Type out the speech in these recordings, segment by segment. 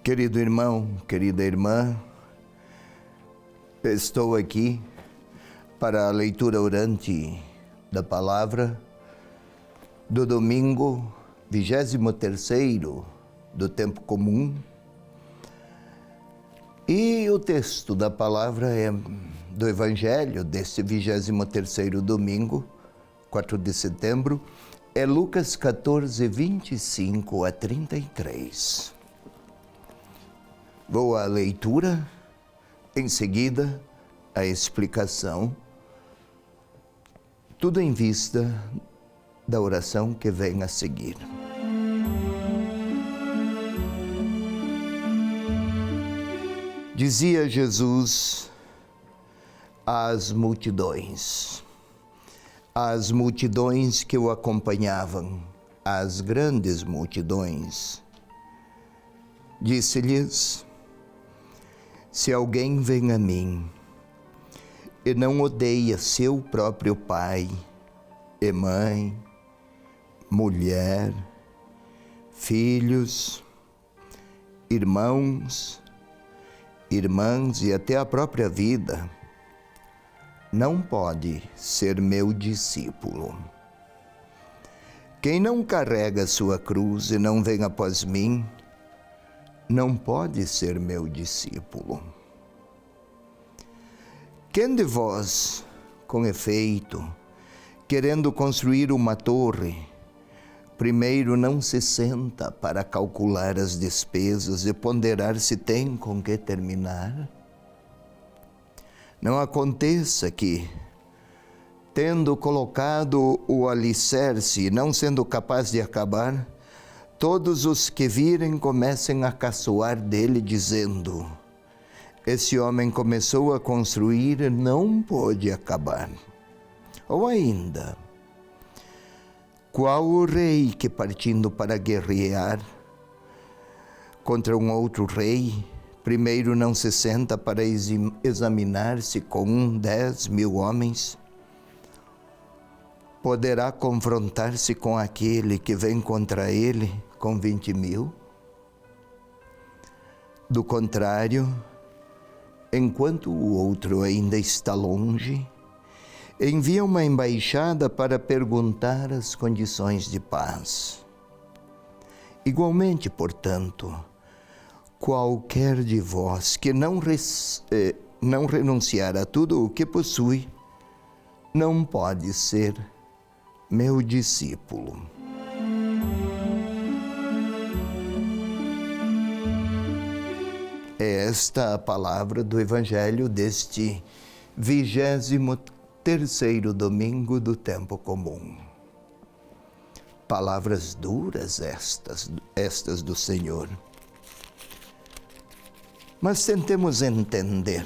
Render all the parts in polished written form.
Querido irmão, querida irmã, estou aqui para a leitura orante da palavra do domingo 23º do tempo comum. E o texto da palavra é do Evangelho deste 23º domingo, 4 de setembro, é Lucas 14, 25 a 33. Vou à leitura, em seguida a explicação, tudo em vista da oração que vem a seguir. Dizia Jesus às multidões que o acompanhavam, às grandes multidões, disse-lhes: se alguém vem a mim e não odeia seu próprio pai e mãe, mulher, filhos, irmãos, irmãs e até a própria vida, não pode ser meu discípulo. Quem não carrega sua cruz e não vem após mim, não pode ser meu discípulo. Quem de vós, com efeito, querendo construir uma torre, primeiro não se senta para calcular as despesas e ponderar se tem com que terminar? Não aconteça que, tendo colocado o alicerce e não sendo capaz de acabar, todos os que virem comecem a caçoar dele, dizendo: esse homem começou a construir e não pôde acabar. Ou ainda, qual o rei que, partindo para guerrear contra um outro rei, primeiro não se senta para examinar-se com 10.000 homens? Poderá confrontar-se com aquele que vem contra ele com 20.000? Do contrário, enquanto o outro ainda está longe, envia uma embaixada para perguntar as condições de paz. Igualmente, portanto, qualquer de vós que não renunciar a tudo o que possui, não pode ser meu discípulo. É esta a palavra do Evangelho deste 23º domingo do tempo comum. Palavras duras estas do Senhor. Mas tentemos entender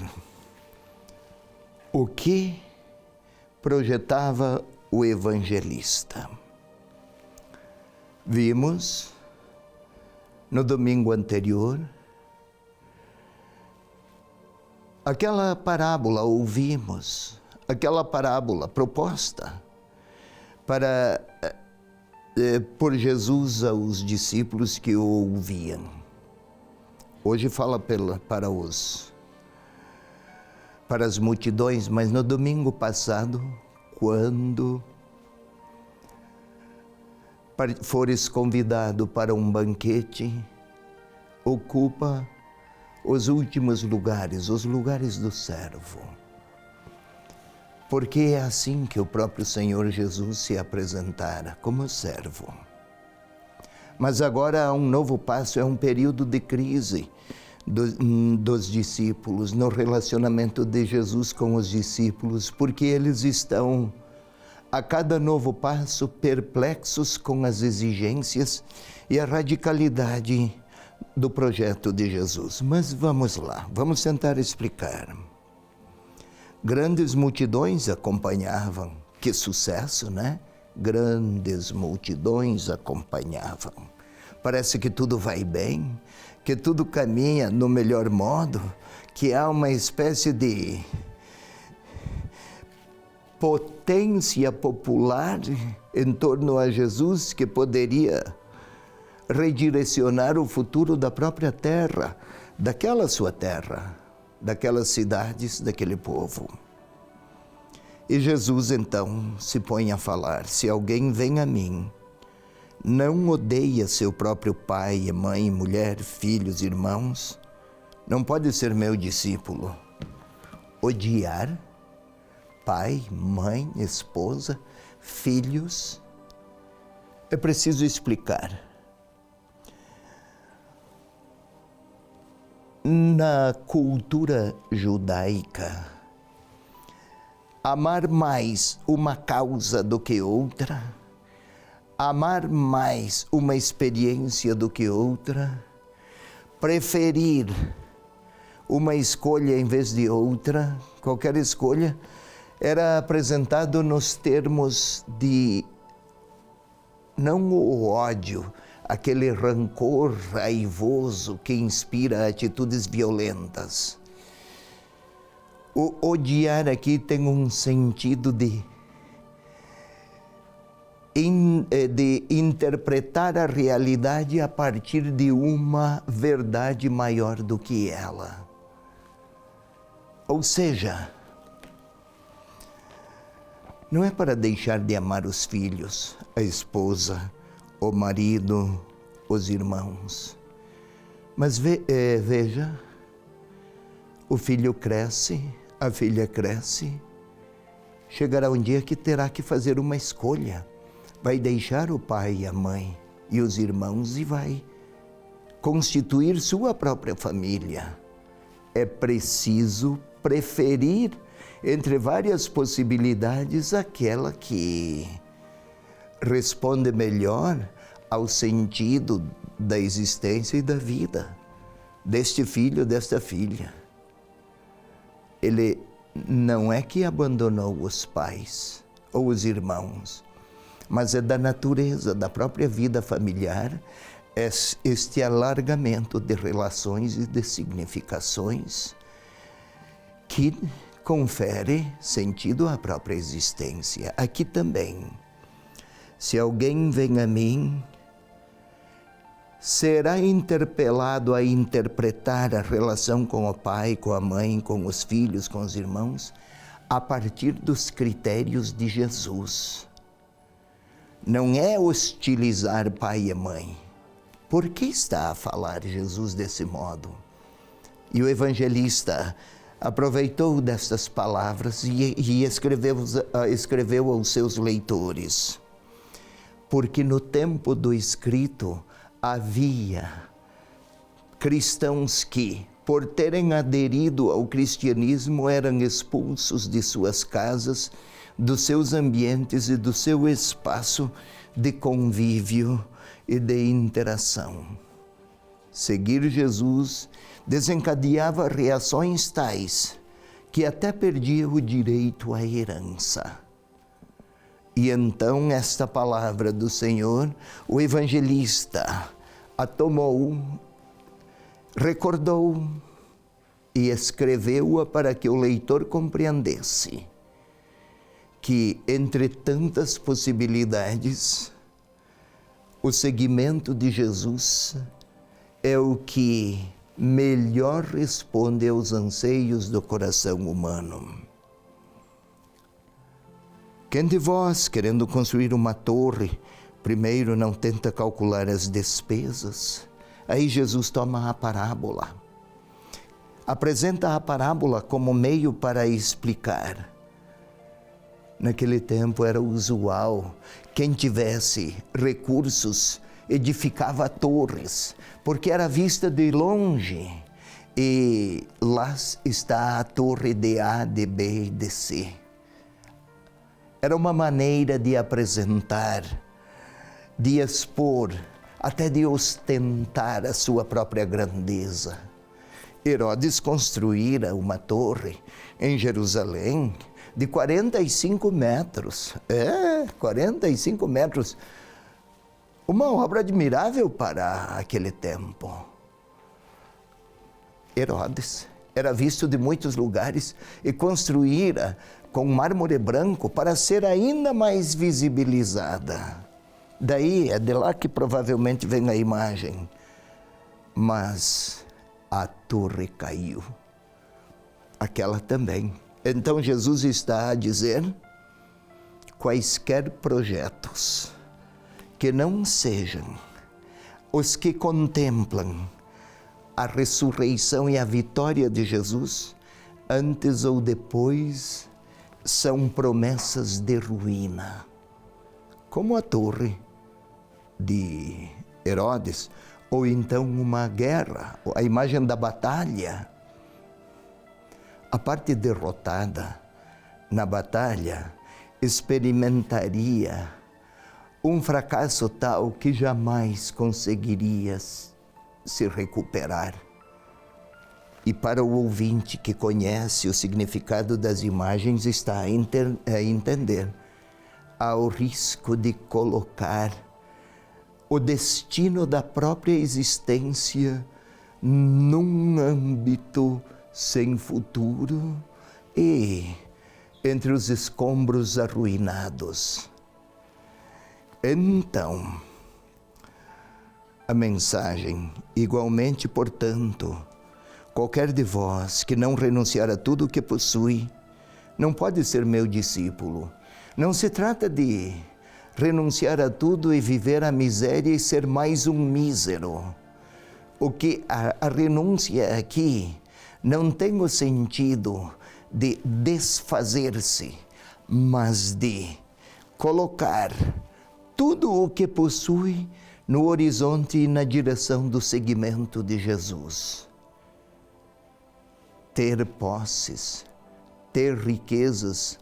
o que projetava o evangelista. Vimos no domingo anterior aquela parábola, ouvimos aquela parábola proposta por Jesus aos discípulos que o ouviam. Hoje fala para as multidões, mas no domingo passado, quando fores convidado para um banquete, ocupa os últimos lugares, os lugares do servo. Porque é assim que o próprio Senhor Jesus se apresentara, como servo. Mas agora há um novo passo, é um período de crise dos discípulos, no relacionamento de Jesus com os discípulos, porque eles estão, a cada novo passo, perplexos com as exigências e a radicalidade do projeto de Jesus. Mas vamos lá, vamos tentar explicar. Grandes multidões acompanhavam. Que sucesso, né? Grandes multidões acompanhavam. Parece que tudo vai bem, que tudo caminha no melhor modo, que há uma espécie de potência popular em torno a Jesus que poderia redirecionar o futuro da própria terra, daquela sua terra, daquelas cidades, daquele povo. E Jesus então se põe a falar: se alguém vem a mim, não odeia seu próprio pai, mãe, mulher, filhos, irmãos, não pode ser meu discípulo. Odiar pai, mãe, esposa, filhos, é preciso explicar. Na cultura judaica, amar mais uma causa do que outra, amar mais uma experiência do que outra, preferir uma escolha em vez de outra, qualquer escolha, era apresentado nos termos de não o ódio, aquele rancor raivoso que inspira atitudes violentas. O odiar aqui tem um sentido de interpretar a realidade a partir de uma verdade maior do que ela. Ou seja, não é para deixar de amar os filhos, a esposa, o marido, os irmãos. Mas veja, o filho cresce, a filha cresce, chegará um dia que terá que fazer uma escolha. Vai deixar o pai e a mãe e os irmãos e vai constituir sua própria família. É preciso preferir entre várias possibilidades aquela que responde melhor ao sentido da existência e da vida deste filho, desta filha. Ele não é que abandonou os pais ou os irmãos, mas é da natureza, da própria vida familiar, este alargamento de relações e de significações que confere sentido à própria existência. Aqui também, se alguém vem a mim, será interpelado a interpretar a relação com o pai, com a mãe, com os filhos, com os irmãos, a partir dos critérios de Jesus. Não é hostilizar pai e mãe. Por que está a falar Jesus desse modo? E o evangelista aproveitou destas palavras e escreveu aos seus leitores. Porque no tempo do escrito havia cristãos que, por terem aderido ao cristianismo, eram expulsos de suas casas, dos seus ambientes e do seu espaço de convívio e de interação. Seguir Jesus desencadeava reações tais que até perdia o direito à herança. E então esta palavra do Senhor, o evangelista a tomou, recordou e escreveu-a para que o leitor compreendesse que, entre tantas possibilidades, o seguimento de Jesus é o que melhor responde aos anseios do coração humano. Quem de vós, querendo construir uma torre, primeiro não tenta calcular as despesas? Aí Jesus toma a parábola. Apresenta a parábola como meio para explicar. Naquele tempo era usual, quem tivesse recursos edificava torres, porque era vista de longe. E lá está a torre de A, de B e de C. Era uma maneira de apresentar, de expor, até de ostentar a sua própria grandeza. Herodes construíra uma torre em Jerusalém de 45 metros. 45 metros. Uma obra admirável para aquele tempo. Herodes era visto de muitos lugares e construíra com mármore branco para ser ainda mais visibilizada. Daí é de lá que provavelmente vem a imagem. Mas a torre caiu. Aquela também. Então Jesus está a dizer: quaisquer projetos que não sejam os que contemplam a ressurreição e a vitória de Jesus, antes ou depois, são promessas de ruína. Como a torre de Herodes, ou então uma guerra, a imagem da batalha. A parte derrotada na batalha experimentaria um fracasso tal que jamais conseguiria se recuperar. E para o ouvinte que conhece o significado das imagens, está a entender. Há o risco de colocar o destino da própria existência num âmbito sem futuro e entre os escombros arruinados. Então, a mensagem, igualmente, portanto, qualquer de vós que não renunciar a tudo o que possui, não pode ser meu discípulo. Não se trata de renunciar a tudo e viver a miséria e ser mais um mísero. O que a renúncia aqui não tem o sentido de desfazer-se, mas de colocar tudo o que possui no horizonte e na direção do seguimento de Jesus. Ter posses, ter riquezas,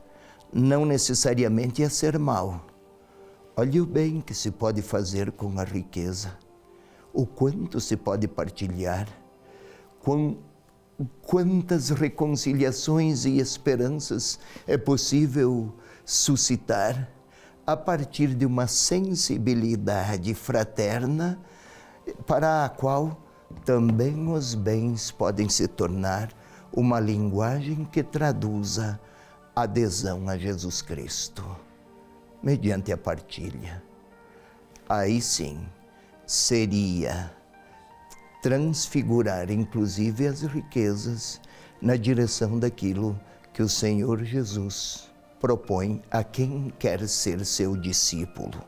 não necessariamente é ser mau. Olhe o bem que se pode fazer com a riqueza, o quanto se pode partilhar, quantas reconciliações e esperanças é possível suscitar a partir de uma sensibilidade fraterna para a qual também os bens podem se tornar uma linguagem que traduza adesão a Jesus Cristo, mediante a partilha. Aí sim, seria transfigurar inclusive as riquezas na direção daquilo que o Senhor Jesus propõe a quem quer ser seu discípulo.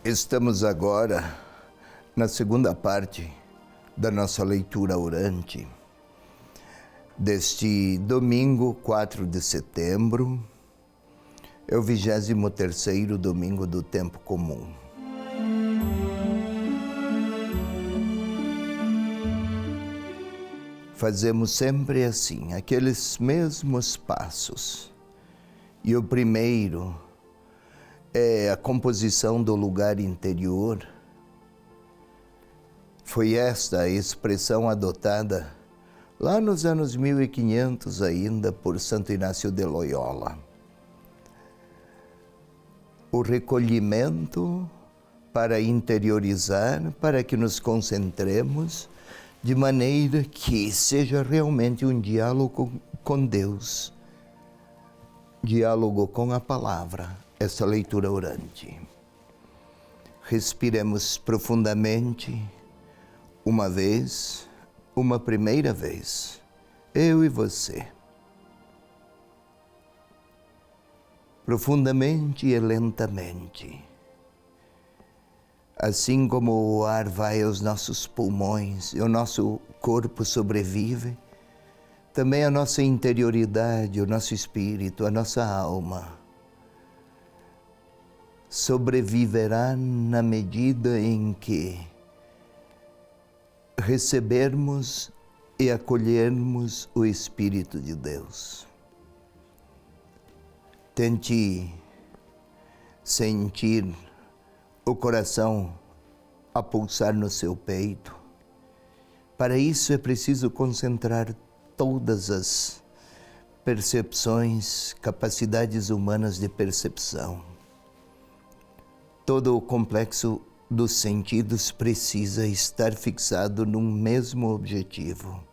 Estamos agora na segunda parte da nossa leitura orante deste domingo 4 de setembro, é o 23º domingo do tempo comum. Fazemos sempre assim, aqueles mesmos passos. E o primeiro é a composição do lugar interior. Foi esta a expressão adotada lá nos anos 1500 ainda por Santo Inácio de Loyola. O recolhimento para interiorizar, para que nos concentremos de maneira que seja realmente um diálogo com Deus, diálogo com a palavra. Essa leitura orante. Respiremos profundamente, uma vez, uma primeira vez, eu e você. Profundamente e lentamente. Assim como o ar vai aos nossos pulmões e o nosso corpo sobrevive, também a nossa interioridade, o nosso espírito, a nossa alma sobreviverá na medida em que recebermos e acolhermos o Espírito de Deus. Tente sentir o coração a pulsar no seu peito. Para isso é preciso concentrar todas as percepções, capacidades humanas de percepção. Todo o complexo dos sentidos precisa estar fixado num mesmo objetivo,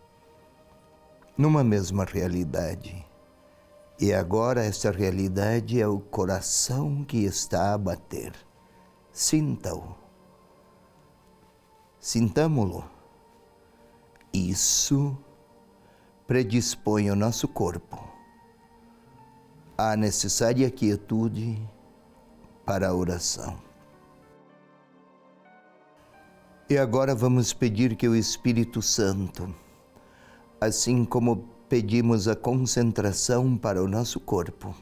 numa mesma realidade. E agora essa realidade é o coração que está a bater. Sinta-o. Sintamo-lo. Isso predispõe o nosso corpo à necessária quietude para a oração. E agora vamos pedir que o Espírito Santo, assim como pedimos a concentração para o nosso corpo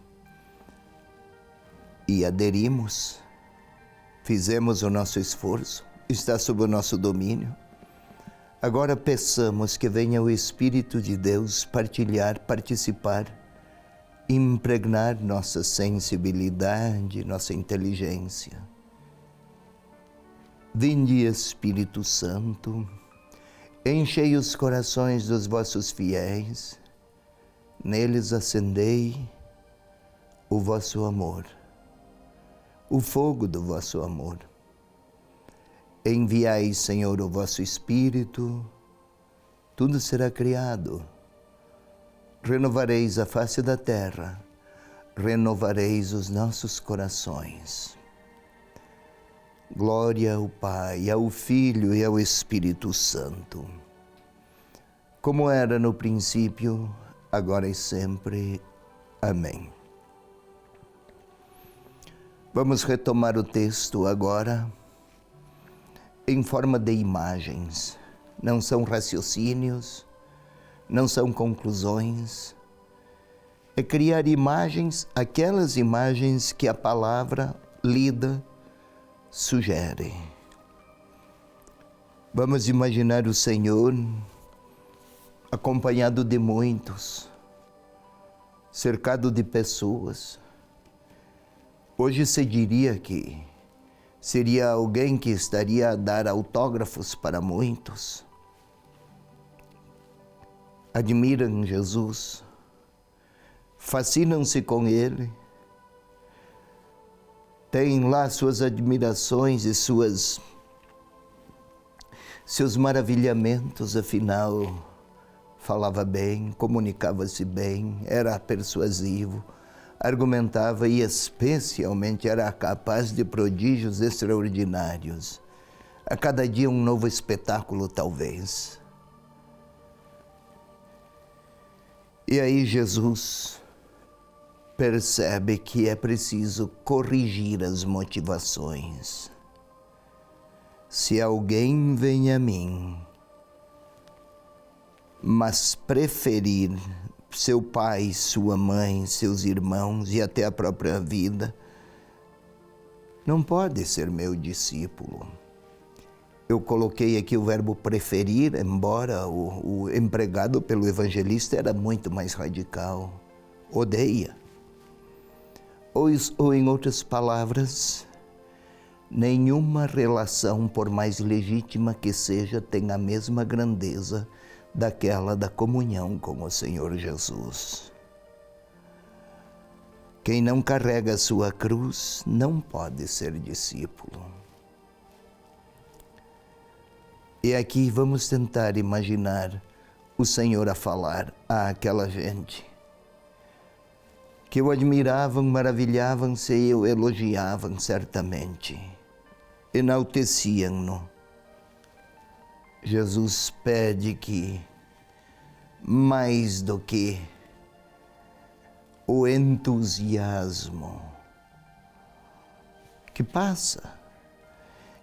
e aderimos, fizemos o nosso esforço, está sob o nosso domínio. Agora peçamos que venha o Espírito de Deus partilhar, participar, impregnar nossa sensibilidade, nossa inteligência. Vinde, Espírito Santo, enchei os corações dos vossos fiéis, neles acendei o vosso amor, o fogo do vosso amor. Enviai, Senhor, o vosso Espírito, tudo será criado. Renovareis a face da terra, renovareis os nossos corações. Glória ao Pai, ao Filho e ao Espírito Santo, como era no princípio, agora e sempre. Amém. Vamos retomar o texto agora em forma de imagens. Não são raciocínios, não são conclusões. É criar imagens, aquelas imagens que a palavra lida sugere. Vamos imaginar o Senhor acompanhado de muitos, cercado de pessoas. Hoje se diria que seria alguém que estaria a dar autógrafos para muitos. Admiram Jesus, fascinam-se com Ele, têm lá suas admirações e seus maravilhamentos, afinal, falava bem, comunicava-se bem, era persuasivo, argumentava e especialmente era capaz de prodígios extraordinários. A cada dia um novo espetáculo, talvez. E aí Jesus percebe que é preciso corrigir as motivações. Se alguém vem a mim, mas preferir seu pai, sua mãe, seus irmãos e até a própria vida, não pode ser meu discípulo. Eu coloquei aqui o verbo preferir, embora o empregado pelo evangelista era muito mais radical. Odeia. Ou em outras palavras, nenhuma relação, por mais legítima que seja, tem a mesma grandeza daquela da comunhão com o Senhor Jesus. Quem não carrega a sua cruz não pode ser discípulo. E aqui vamos tentar imaginar o Senhor a falar àquela gente que o admiravam, maravilhavam-se e o elogiavam certamente, enalteciam-no. Jesus pede que, mais do que o entusiasmo que passa,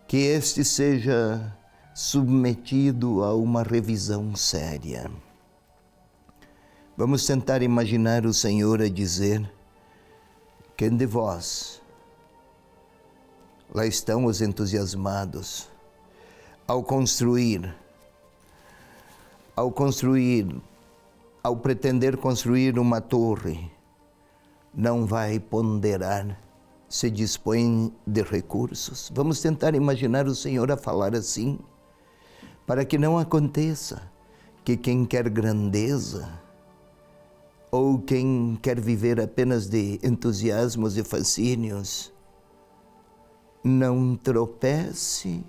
que este seja submetido a uma revisão séria. Vamos tentar imaginar o Senhor a dizer: quem de vós? Lá estão os entusiasmados ao construir ao pretender construir uma torre, não vai ponderar se dispõe de recursos. Vamos tentar imaginar o Senhor a falar assim, para que não aconteça que quem quer grandeza ou quem quer viver apenas de entusiasmos e fascínios não tropece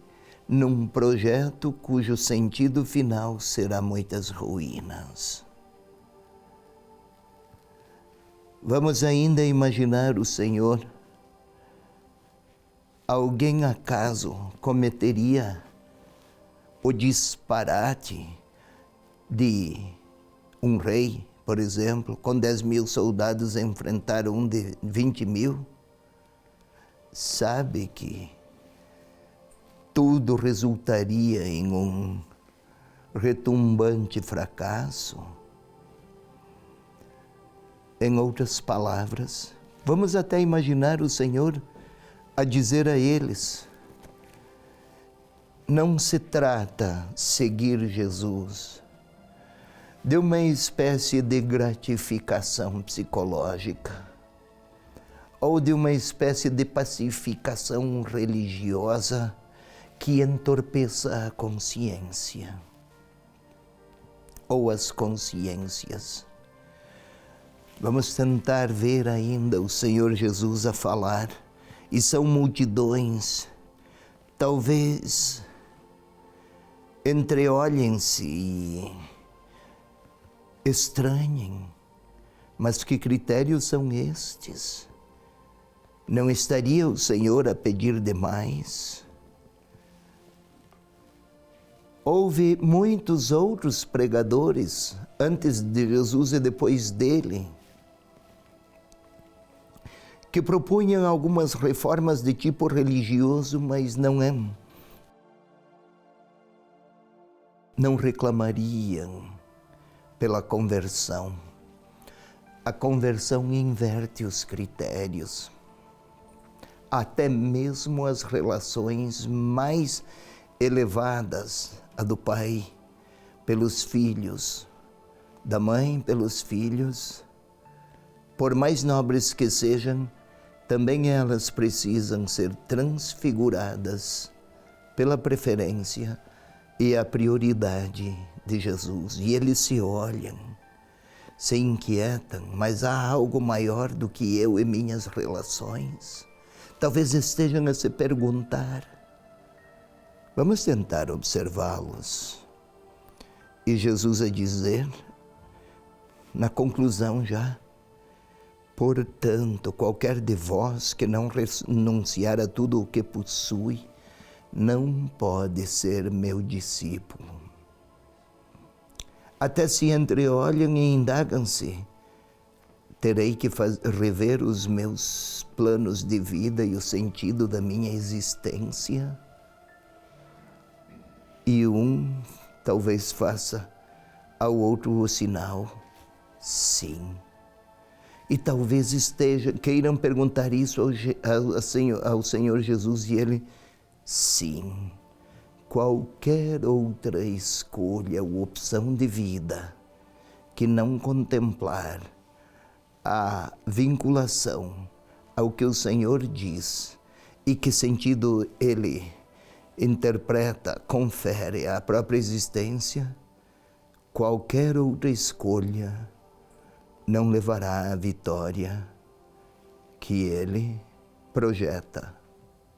num projeto cujo sentido final será muitas ruínas. Vamos ainda imaginar o Senhor. Alguém acaso cometeria o disparate de um rei, por exemplo, com 10.000 soldados enfrentar um de 20.000? Sabe que tudo resultaria em um retumbante fracasso? Em outras palavras, vamos até imaginar o Senhor a dizer a eles: não se trata seguir Jesus de uma espécie de gratificação psicológica ou de uma espécie de pacificação religiosa que entorpeça a consciência ou as consciências. Vamos tentar ver ainda o Senhor Jesus a falar, e são multidões. Talvez entreolhem-se e estranhem, mas que critérios são estes? Não estaria o Senhor a pedir demais? Houve muitos outros pregadores antes de Jesus e depois dele, que propunham algumas reformas de tipo religioso, mas não reclamariam pela conversão. A conversão inverte os critérios. Até mesmo as relações mais elevadas, a do pai pelos filhos, da mãe pelos filhos, por mais nobres que sejam, também elas precisam ser transfiguradas pela preferência e a prioridade de Jesus. E eles se olham, se inquietam, mas há algo maior do que eu e minhas relações? Talvez estejam a se perguntar. Vamos tentar observá-los. E Jesus a dizer, na conclusão já: portanto, qualquer de vós que não renunciar a tudo o que possui, não pode ser meu discípulo. Até se entreolham e indagam-se: terei que rever os meus planos de vida e o sentido da minha existência? E um talvez faça ao outro o sinal: sim. E talvez queiram perguntar isso ao Senhor Jesus, e ele: sim. Qualquer outra escolha ou opção de vida que não contemplar a vinculação ao que o Senhor diz e que sentido ele interpreta, confere à própria existência, qualquer outra escolha não levará à vitória que ele projeta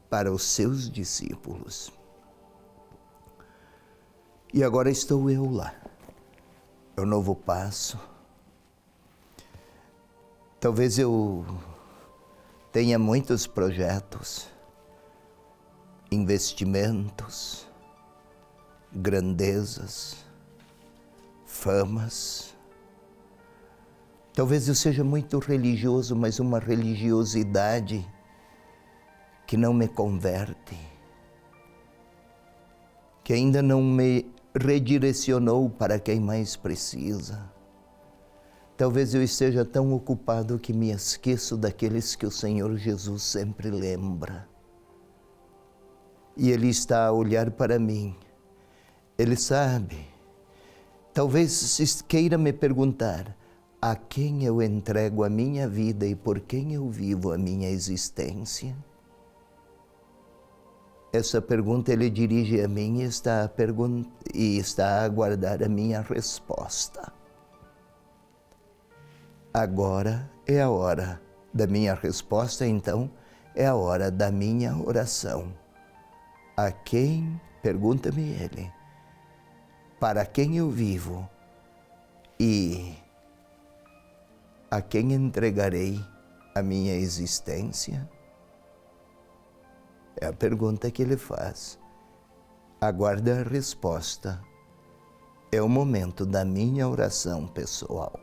para os seus discípulos. E agora estou eu lá, é o novo passo. Talvez eu tenha muitos projetos, investimentos, grandezas, famas. Talvez eu seja muito religioso, mas uma religiosidade que não me converte, que ainda não me redirecionou para quem mais precisa. Talvez eu esteja tão ocupado que me esqueço daqueles que o Senhor Jesus sempre lembra. E Ele está a olhar para mim. Ele sabe Talvez queira me perguntar: a quem eu entrego a minha vida e por quem eu vivo a minha existência? Essa pergunta ele dirige a mim e está a aguardar a minha resposta. Agora é a hora da minha resposta, então é a hora da minha oração. A quem, pergunta-me ele, para quem eu vivo e a quem entregarei a minha existência? É a pergunta que ele faz. Aguarda a resposta. É o momento da minha oração pessoal.